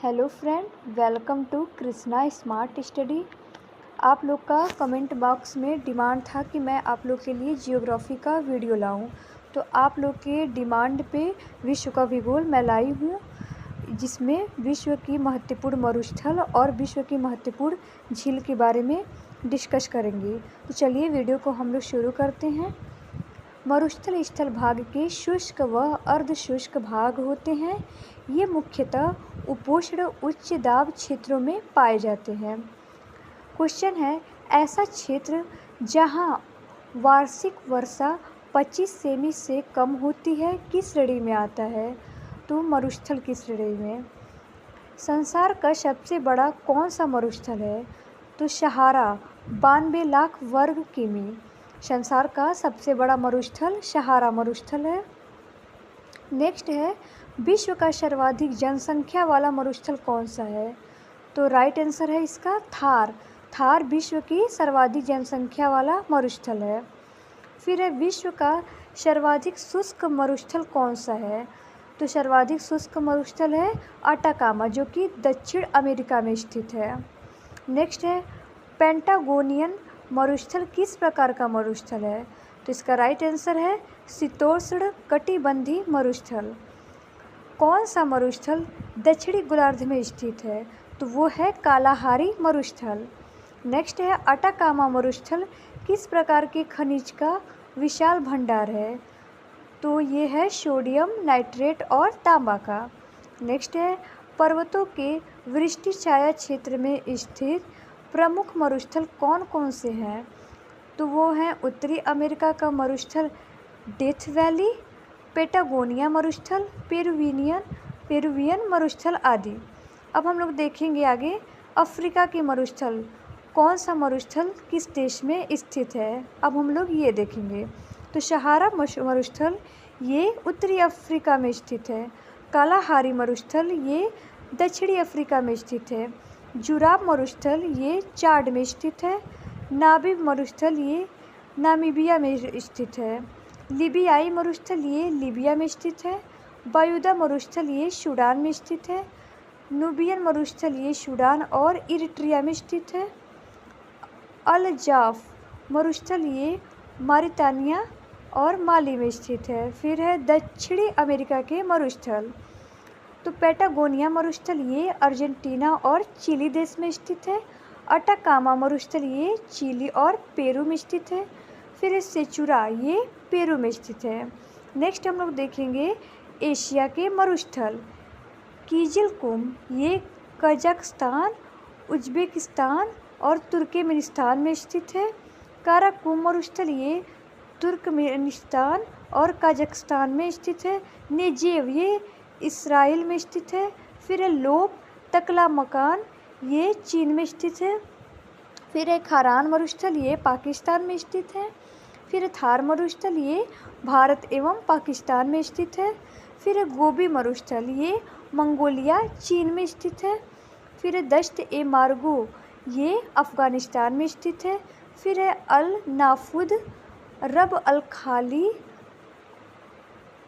Hello friend, welcome to Krishna smart study. आप लोग का कमेंट बॉक्स में डिमांड था कि मैं आप लोग के लिए जियोग्राफी का वीडियो लाऊं, तो आप लोग के डिमांड पे विश्व का भूगोल मैं लाई हूँ, जिसमें विश्व की महत्वपूर्ण मरुस्थल और विश्व की महत्वपूर्ण झील के बारे में डिस्कस करेंगे। तो चलिए वीडियो को हम लोग शुरू करते हैं। मरुस्थल स्थल भाग के शुष्क व अर्ध शुष्क भाग होते हैं। ये मुख्यतः उपोष्ण उच्च दाब क्षेत्रों में पाए जाते हैं। क्वेश्चन है, ऐसा क्षेत्र जहां वार्षिक वर्षा 25 सेमी से कम होती है किस श्रेणी में आता है? तो मरुस्थल की श्रेणी में। संसार का सबसे बड़ा कौन सा मरुस्थल है? तो सहारा 92 लाख वर्ग किमी। संसार का सबसे बड़ा मरुस्थल सहारा मरुस्थल है। नेक्स्ट है, विश्व का सर्वाधिक जनसंख्या वाला मरुस्थल कौन सा है? तो राइट आंसर है इसका थार। थार विश्व की सर्वाधिक जनसंख्या वाला मरुस्थल है। फिर है, विश्व का सर्वाधिक शुष्क मरुस्थल कौन सा है? तो सर्वाधिक शुष्क मरुस्थल है अटाकामा, जो कि दक्षिण अमेरिका में स्थित है। नेक्स्ट है, पेंटागोनियन मरुस्थल किस प्रकार का मरुस्थल है? तो इसका राइट आंसर है शीतोष्ण कटिबंधीय मरुस्थल। कौन सा मरुस्थल दक्षिणी गोलार्ध में स्थित है? तो वो है कालाहारी मरुस्थल। नेक्स्ट है, अटाकामा मरुस्थल किस प्रकार के खनिज का विशाल भंडार है? तो ये है सोडियम नाइट्रेट और तांबा का। नेक्स्ट है, पर्वतों के वृष्टि छाया क्षेत्र में स्थित प्रमुख मरुस्थल कौन कौन से हैं? तो वो हैं उत्तरी अमेरिका का मरुस्थल डेथ वैली, पेटागोनिया मरुस्थल, पेरुवियन मरुस्थल आदि। अब हम लोग देखेंगे आगे, अफ्रीका के मरुस्थल कौन सा मरुस्थल किस देश में स्थित है? अब हम लोग ये देखेंगे। तो सहारा मरुस्थल ये उत्तरी अफ्रीका में स्थित है। कालाहारी मरुस्थल ये दक्षिणी अफ्रीका में स्थित है। जुराब मरुस्थल ये चाड में स्थित है। नाबीब मरुस्थल ये नामीबिया में स्थित है। लिबियाई मरुस्थल ये लीबिया में स्थित है। बायुदा मरुस्थल ये सूडान में स्थित है। नूबियन मरुस्थल ये सूडान और इरिट्रिया में स्थित है। अल-जाफ मरुस्थल ये मारितानिया और माली में स्थित है। फिर है दक्षिणी अमेरिका के मरुस्थल, तो पेटागोनिया मरुस्थल ये अर्जेंटीना और चिली देश में स्थित है। अटाकामा मरुस्थल ये चिली और पेरू में स्थित है। फिर सेचुरा ये पेरू में स्थित है। नेक्स्ट हम लोग देखेंगे एशिया के मरुस्थल। कीजिलकुम ये कजाकिस्तान, उज्बेकिस्तान और तुर्कमेनिस्तान में स्थित है। काराकुम मरुस्थल ये तुर्कमेनिस्तान और कजाकिस्तान में स्थित है। नेजेव ये इसराइल में स्थित है। फिर है लोप तकलामकान ये चीन में स्थित है। फिर है खारान मरुस्थल ये पाकिस्तान में स्थित है। फिर थार मरुस्थल ये भारत एवं पाकिस्तान में स्थित है। फिर है गोबी मरुस्थल ये मंगोलिया चीन में स्थित है। फिर है दश्त ए मार्गो ये अफ़गानिस्तान में स्थित है। फिर है अल नाफुद रब अल खाली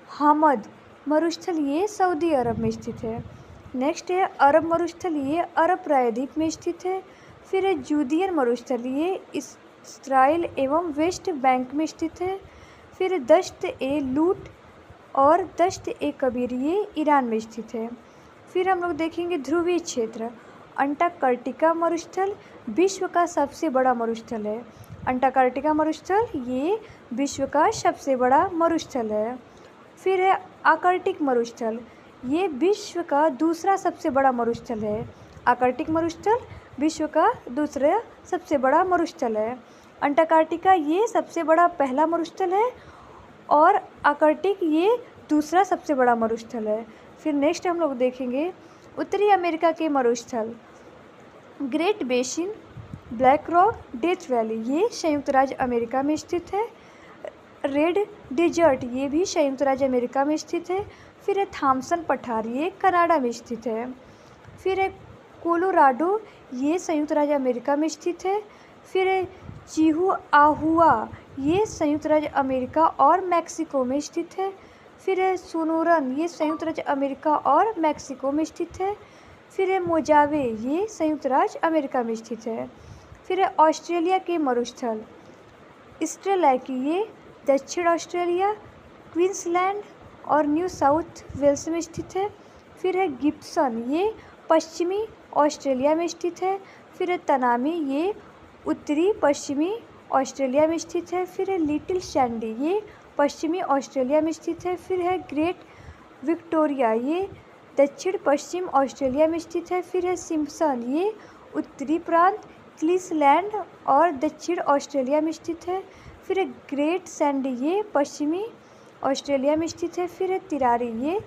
हमद मरुस्थल ये सऊदी अरब में स्थित है। नेक्स्ट है अरब मरुस्थल ये अरब प्रायद्वीप में स्थित है। फिर है जूदियन मरुस्थल ये इसराइल एवं वेस्ट बैंक में स्थित है। फिर दश्त ए लूट और दश्त ए कबीर ये ईरान में स्थित है। फिर हम लोग देखेंगे ध्रुवीय क्षेत्र। अंटार्कटिका मरुस्थल विश्व का सबसे बड़ा मरुस्थल है। अंटार्कटिका मरुस्थल ये विश्व का सबसे बड़ा मरुस्थल है। फिर है आर्कटिक मरुस्थल ये विश्व का दूसरा सबसे बड़ा मरुस्थल है। आर्कटिक मरुस्थल विश्व का दूसरा सबसे बड़ा मरुस्थल है। अंटार्कटिका ये सबसे बड़ा पहला मरुस्थल है और आर्कटिक ये दूसरा सबसे बड़ा मरुस्थल है। फिर नेक्स्ट हम लोग देखेंगे उत्तरी अमेरिका के मरुस्थल। Great basin, black rock, death valley ये संयुक्त राज्य अमेरिका में स्थित है। रेड डेजर्ट ये भी संयुक्त राज्य अमेरिका में स्थित है। फिर है थॉम्सन पठार ये कनाडा में स्थित है। फिर है कोलोराडो ये संयुक्त राज्य अमेरिका में स्थित है। फिर है चिहुआहुआ ये संयुक्त राज्य अमेरिका और मैक्सिको में स्थित है। फिर है सोनोरन ये संयुक्त राज्य अमेरिका और मैक्सिको में स्थित है। फिर है मोजावे, ये संयुक्त राज्य अमेरिका में स्थित है। फिर है ऑस्ट्रेलिया के मरुस्थल स्ट्रेलैकी, ये दक्षिण ऑस्ट्रेलिया, क्वींसलैंड और न्यू साउथ वेल्स में स्थित है। फिर है गिब्सन, ये पश्चिमी ऑस्ट्रेलिया में स्थित है। फिर है तनामी, ये उत्तरी पश्चिमी ऑस्ट्रेलिया में स्थित है। फिर है लिटिल सैंडी, ये पश्चिमी ऑस्ट्रेलिया में स्थित है। फिर है ग्रेट विक्टोरिया, ये दक्षिण पश्चिम ऑस्ट्रेलिया में स्थित है। फिर है सिम्पसन, ये उत्तरी प्रांत क्वींसलैंड और दक्षिण ऑस्ट्रेलिया में स्थित है। फिर है ग्रेट सैंडी, ये पश्चिमी ऑस्ट्रेलिया में स्थित है। फिर है तिरारी, ये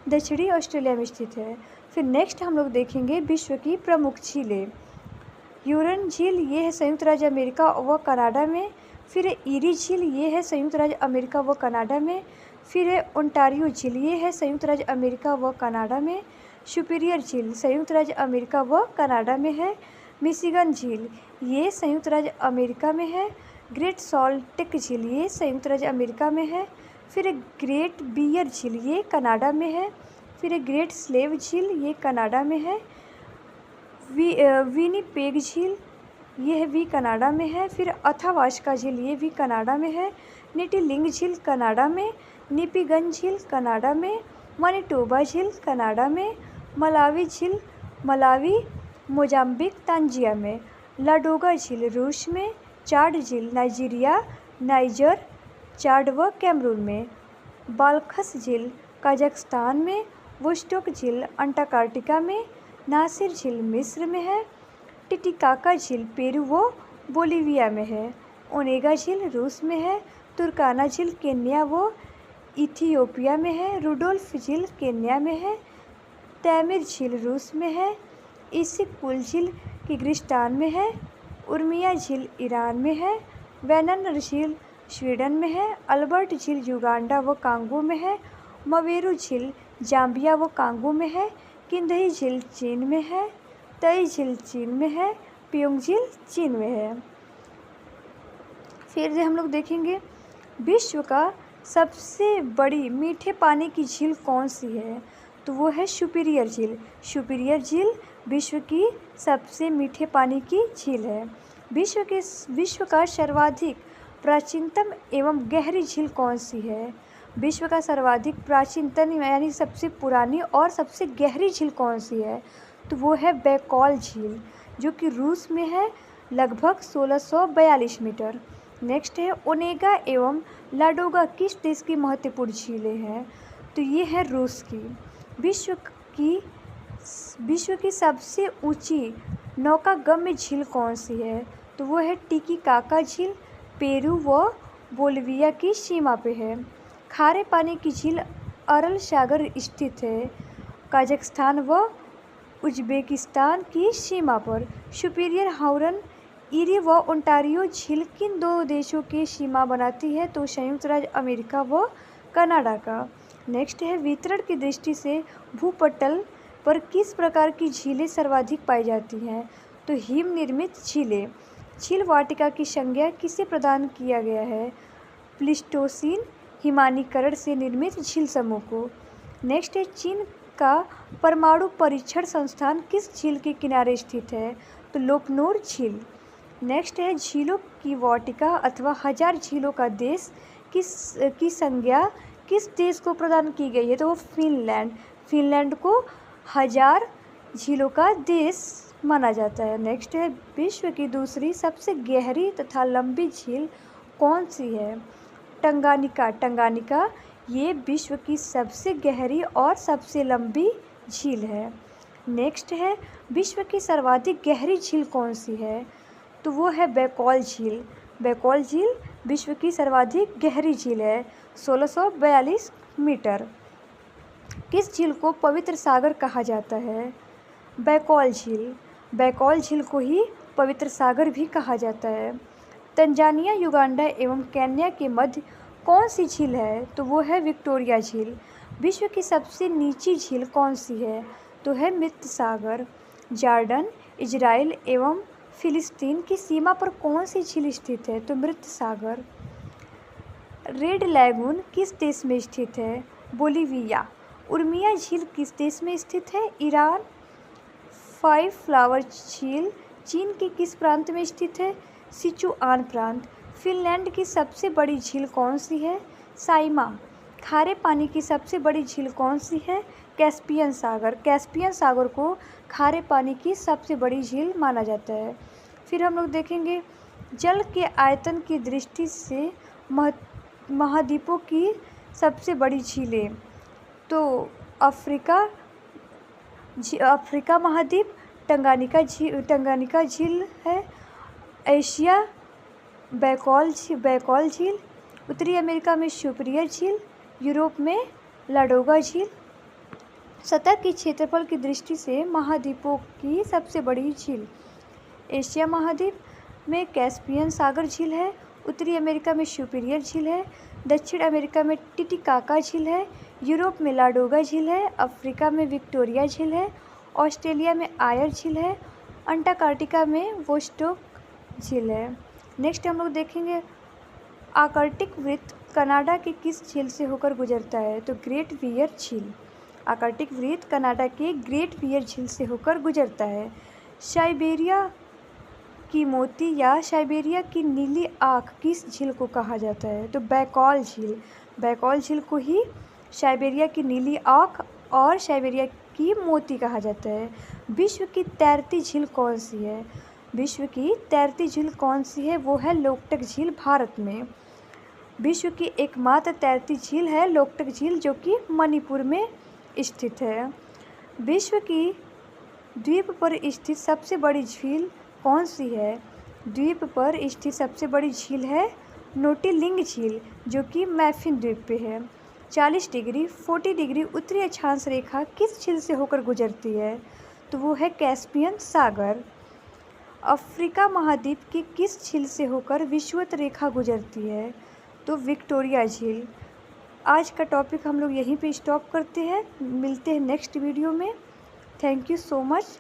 दक्षिणी ऑस्ट्रेलिया में स्थित है। फिर नेक्स्ट हम लोग देखेंगे विश्व की प्रमुख झीलें। ह्यूरन झील, ये है संयुक्त राज्य अमेरिका व कनाडा में। फिर है ईरी झील, ये है संयुक्त राज्य अमेरिका व कनाडा में। फिर है ओंटारियो झील, ये है संयुक्त राज्य अमेरिका व कनाडा में। सुपीरियर झील संयुक्त राज्य अमेरिका व कनाडा में है। मिशिगन झील, ये संयुक्त राज्य अमेरिका में है। ग्रेट सॉल्ट लेक झील, ये संयुक्त राज्य अमेरिका में है। फिर ग्रेट बियर झील, ये कनाडा में है। फिर ग्रेट स्लेव झील, ये कनाडा में है। विनीपेग झील, ये भी कनाडा में है। फिर अथावास्का झील, ये भी कनाडा में है। निटिलिंग झील कनाडा में। निपिगन झील कनाडा में। मैनिटोबा झील कनाडा में। मलावी झील मलावी मोजाम्बिक तांजिया में। लाडोगा झील रूस में। चाड झील नाइजीरिया नाइजर चाड व कैमरून में। बाल्खस झील कजाकिस्तान में। वोस्टोक झील अंटार्कटिका में। नासिर झील मिस्र में है। टिटिकाका झील पेरू व बोलिविया में है। ओनेगा झील रूस में है। तुर्काना झील केन्या व इथियोपिया में है। रुडोल्फ झील केन्या में है। तैमिर झील रूस में है। इसिक पुल झील किर्गिस्तान में है। उर्मिया झील ईरान में है। वैनन झील स्वीडन में है। अल्बर्ट झील युगांडा व कांगो में है। मवेरू झील जाम्बिया व कांगो में है। किंदही झील चीन में है। तई झील चीन में है। पियोंग झील चीन में है। फिर हम लोग देखेंगे विश्व का सबसे बड़ी मीठे पानी की झील कौन सी है, तो वो है सुपीरियर झील। सुपीरियर झील विश्व की सबसे मीठे पानी की झील है। विश्व का सर्वाधिक प्राचीनतम एवं गहरी झील कौन सी है? विश्व का सर्वाधिक प्राचीनतम यानी सबसे पुरानी और सबसे गहरी झील कौन सी है, तो वो है बैकॉल झील, जो कि रूस में है, लगभग 1642 मीटर। नेक्स्ट है ओनेगा एवं लाडोगा किस देश की महत्वपूर्ण झीलें हैं, तो ये है रूस की। विश्व की सबसे ऊंची नौकागम्य झील कौन सी है, तो वो है टिटिकाका झील, पेरू व बोलिविया की सीमा पे है। खारे पानी की झील अरल सागर स्थित है, कजाकिस्तान व उज्बेकिस्तान की सीमा पर। सुपीरियर ह्यूरन ईरी व ओंटारियो झील किन दो देशों की सीमा बनाती है, तो संयुक्त राज्य अमेरिका व कनाडा का। नेक्स्ट है वितरण की दृष्टि से भूपटल पर किस प्रकार की झीलें सर्वाधिक पाई जाती हैं, तो हिम निर्मित झीलें। झील वाटिका की संज्ञा किसे प्रदान किया गया है, प्लीस्टोसीन हिमानीकरण से निर्मित झील समूह को। नेक्स्ट है चीन का परमाणु परीक्षण संस्थान किस झील के किनारे स्थित है, तो लोकनूर झील। नेक्स्ट है झीलों की वाटिका अथवा हजार झीलों का देश की संज्ञा किस देश को प्रदान की गई है, तो वो फिनलैंड को हजार झीलों का देश माना जाता है। नेक्स्ट है विश्व की दूसरी सबसे गहरी तथा लंबी झील कौन सी है, टंगानिका ये विश्व की सबसे गहरी और सबसे लंबी झील है। नेक्स्ट है विश्व की सर्वाधिक गहरी झील कौन सी है, तो वो है बैकॉल झील। बैकॉल झील विश्व की सर्वाधिक गहरी झील है, 1642 मीटर। किस झील को पवित्र सागर कहा जाता है, बैकॉल झील। बैकॉल झील को ही पवित्र सागर भी कहा जाता है। तंजानिया, युगांडा एवं केन्या के मध्य कौन सी झील है, तो वो है विक्टोरिया झील। विश्व की सबसे नीची झील कौन सी है, तो है मृत सागर। जॉर्डन, इजराइल एवं फिलिस्तीन की सीमा पर कौन सी झील स्थित है, तो मृत सागर। रेड लैगून किस देश में स्थित है, बोलिविया। उर्मिया झील किस देश में स्थित है, ईरान। फाइव फ्लावर झील चीन के किस प्रांत में स्थित है? सिचुआन प्रांत। फिनलैंड की सबसे बड़ी झील कौन सी है? साइमा। खारे पानी की सबसे बड़ी झील कौन सी है? कैस्पियन सागर। कैस्पियन सागर को खारे पानी की सबसे बड़ी झील माना जाता है। फिर हम लोग देखेंगे जल के आयतन की दृष्टि से महाद्वीपों की सबसे बड़ी झीलें। तो अफ्रीका महाद्वीप टंगानिका झील है। एशिया बैकॉल झील। उत्तरी अमेरिका में सुपीरियर झील। यूरोप में लाडोगा झील। सतह के क्षेत्रफल की दृष्टि से महाद्वीपों की सबसे बड़ी झील। एशिया महाद्वीप में कैस्पियन सागर झील है। उत्तरी अमेरिका में सुपीरियर झील है। दक्षिण अमेरिका में टिटिकाका झील है। यूरोप में लाडोगा झील है। अफ्रीका में विक्टोरिया झील है। ऑस्ट्रेलिया में आयर झील है। अंटार्कटिका में वोस्टोक झील है। नेक्स्ट हम लोग देखेंगे आर्कटिक वृत्त कनाडा के किस झील से होकर गुजरता है? तो ग्रेट बियर झील। आर्कटिक वृत्त कनाडा के ग्रेट बियर झील से होकर गुजरता है। साइबेरिया की मोती या साइबेरिया की नीली आँख किस झील को कहा जाता है? तो बैकॉल झील। बैकॉल झील को ही साइबेरिया की नीली आँख और साइबेरिया की मोती कहा जाता है। विश्व की तैरती झील कौन सी है? विश्व की तैरती झील कौन सी है? वो है लोकटक झील भारत में। विश्व की एकमात्र तैरती झील है लोकटक झील जो कि मणिपुर में स्थित है। विश्व की द्वीप पर स्थित सबसे बड़ी झील कौन सी है? द्वीप पर स्थित सबसे बड़ी झील है नोटिलिंग झील जो कि मैफिन द्वीप पे है। 40 डिग्री उत्तरी अक्षांश रेखा किस झील से होकर गुजरती है? तो वो है कैस्पियन सागर। अफ्रीका महाद्वीप की किस झील से होकर विषुवत रेखा गुजरती है? तो विक्टोरिया झील। आज का टॉपिक हम लोग यहीं पे स्टॉप करते हैं। मिलते हैं नेक्स्ट वीडियो में। Thank you so much.